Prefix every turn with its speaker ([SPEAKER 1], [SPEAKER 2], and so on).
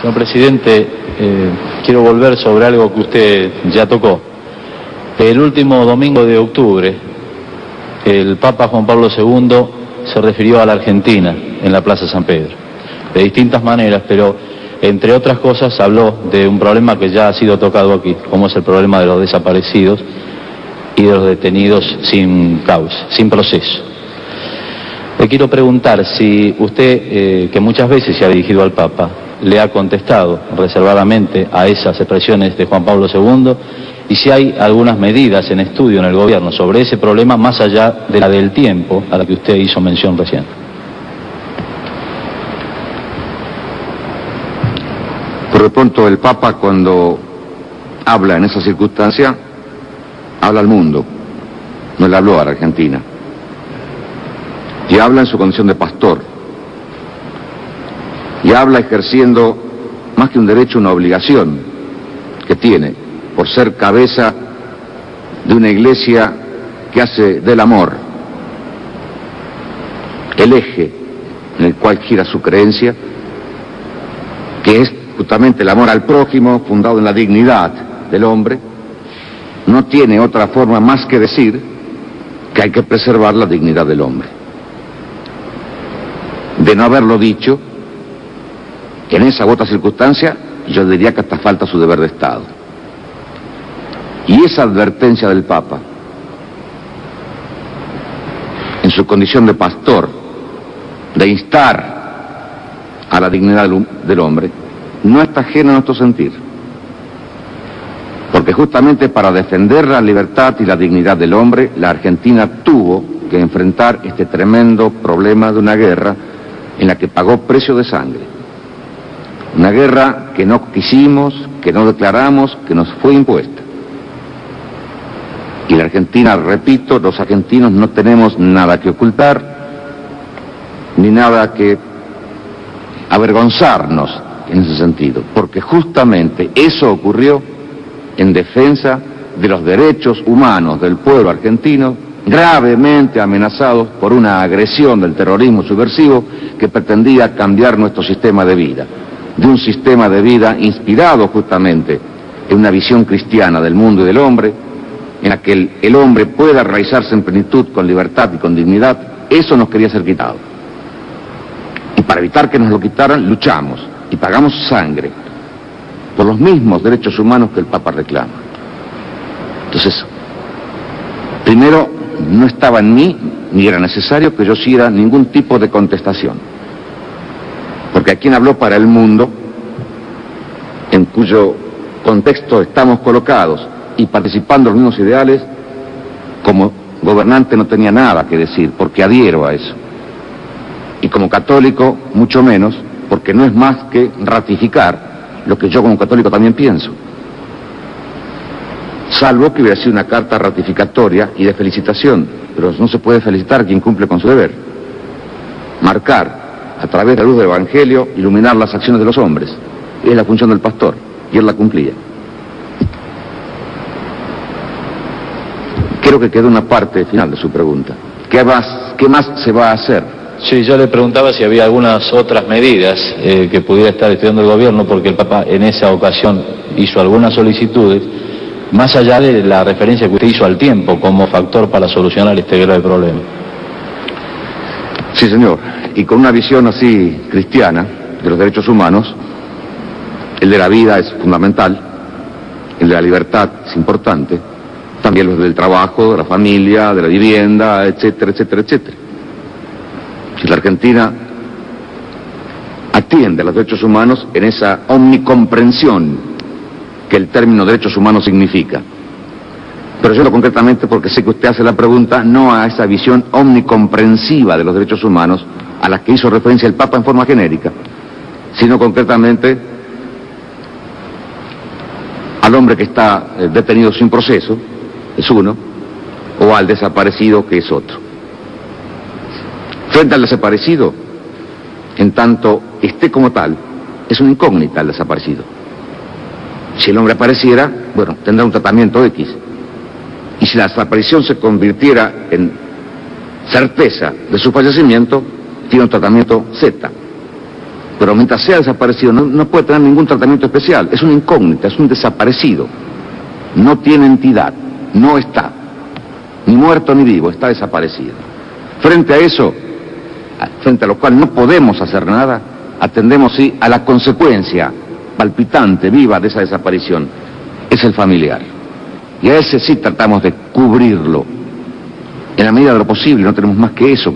[SPEAKER 1] Señor presidente, quiero volver sobre algo que usted ya tocó. El último domingo de octubre, el Papa Juan Pablo II se refirió a la Argentina en la Plaza San Pedro, de distintas maneras, pero entre otras cosas habló de un problema que ya ha sido tocado aquí, como es el problema de los desaparecidos y de los detenidos sin causa, sin proceso. Le quiero preguntar si usted, que muchas veces se ha dirigido al Papa, le ha contestado reservadamente a esas expresiones de Juan Pablo II y si hay algunas medidas en estudio en el gobierno sobre ese problema más allá de la del tiempo a la que usted hizo mención recién.
[SPEAKER 2] Por de pronto el Papa, cuando habla en esa circunstancia, habla al mundo, no le habló a la Argentina. Y habla en su condición de pastor. Y habla ejerciendo, más que un derecho, una obligación que tiene, por ser cabeza de una iglesia que hace del amor el eje en el cual gira su creencia, que es justamente el amor al prójimo, fundado en la dignidad del hombre. No tiene otra forma más que decir que hay que preservar la dignidad del hombre. De no haberlo dicho, en esa u otra circunstancia, yo diría que hasta falta su deber de Estado. Y esa advertencia del Papa, en su condición de pastor, de instar a la dignidad del hombre, no está ajena a nuestro sentir. Porque justamente para defender la libertad y la dignidad del hombre, la Argentina tuvo que enfrentar este tremendo problema de una guerra en la que pagó precio de sangre. Una guerra que no quisimos, que no declaramos, que nos fue impuesta. Y la Argentina, repito, los argentinos no tenemos nada que ocultar, ni nada que avergonzarnos en ese sentido, porque justamente eso ocurrió en defensa de los derechos humanos del pueblo argentino, gravemente amenazados por una agresión del terrorismo subversivo que pretendía cambiar nuestro sistema de vida, de un sistema de vida inspirado justamente en una visión cristiana del mundo y del hombre, en la que el hombre pueda realizarse en plenitud, con libertad y con dignidad. Eso nos quería ser quitado. Y para evitar que nos lo quitaran, luchamos y pagamos sangre por los mismos derechos humanos que el Papa reclama. Entonces, primero, no estaba en mí, ni era necesario que yo hiciera ningún tipo de contestación. Porque a quien habló para el mundo, en cuyo contexto estamos colocados y participando en los mismos ideales, como gobernante no tenía nada que decir, porque adhiero a eso. Y como católico, mucho menos, porque no es más que ratificar lo que yo como católico también pienso. Salvo que hubiera sido una carta ratificatoria y de felicitación, pero no se puede felicitar a quien cumple con su deber. Marcar, a través de la luz del Evangelio, iluminar las acciones de los hombres. Es la función del pastor, y él la cumplía. Creo que quedó una parte final de su pregunta. ¿Qué más se va a hacer?
[SPEAKER 1] Sí, yo le preguntaba si había algunas otras medidas que pudiera estar estudiando el gobierno, porque el Papa en esa ocasión hizo algunas solicitudes, más allá de la referencia que usted hizo al tiempo como factor para solucionar este grave problema.
[SPEAKER 2] Sí, señor, y con una visión así cristiana de los derechos humanos, el de la vida es fundamental, el de la libertad es importante, también los del trabajo, de la familia, de la vivienda, etcétera, etcétera, etcétera. Si la Argentina atiende a los derechos humanos en esa omnicomprensión que el término derechos humanos significa. Pero yo lo concretamente porque sé que usted hace la pregunta no a esa visión omnicomprensiva de los derechos humanos a la que hizo referencia el Papa en forma genérica, sino concretamente al hombre que está detenido sin proceso, es uno, o al desaparecido, que es otro. Frente al desaparecido, en tanto esté como tal, es una incógnita el desaparecido. Si el hombre apareciera, bueno, tendrá un tratamiento X. Y si la desaparición se convirtiera en certeza de su fallecimiento, tiene un tratamiento Z. pero mientras sea desaparecido no puede tener ningún tratamiento especial. Es una incógnita, es un desaparecido. No tiene entidad, no está, ni muerto ni vivo, está desaparecido. Frente a eso, frente a lo cual no podemos hacer nada, atendemos sí a la consecuencia palpitante, viva de esa desaparición, es el familiar. Y a ese sí tratamos de cubrirlo, en la medida de lo posible, no tenemos más que eso.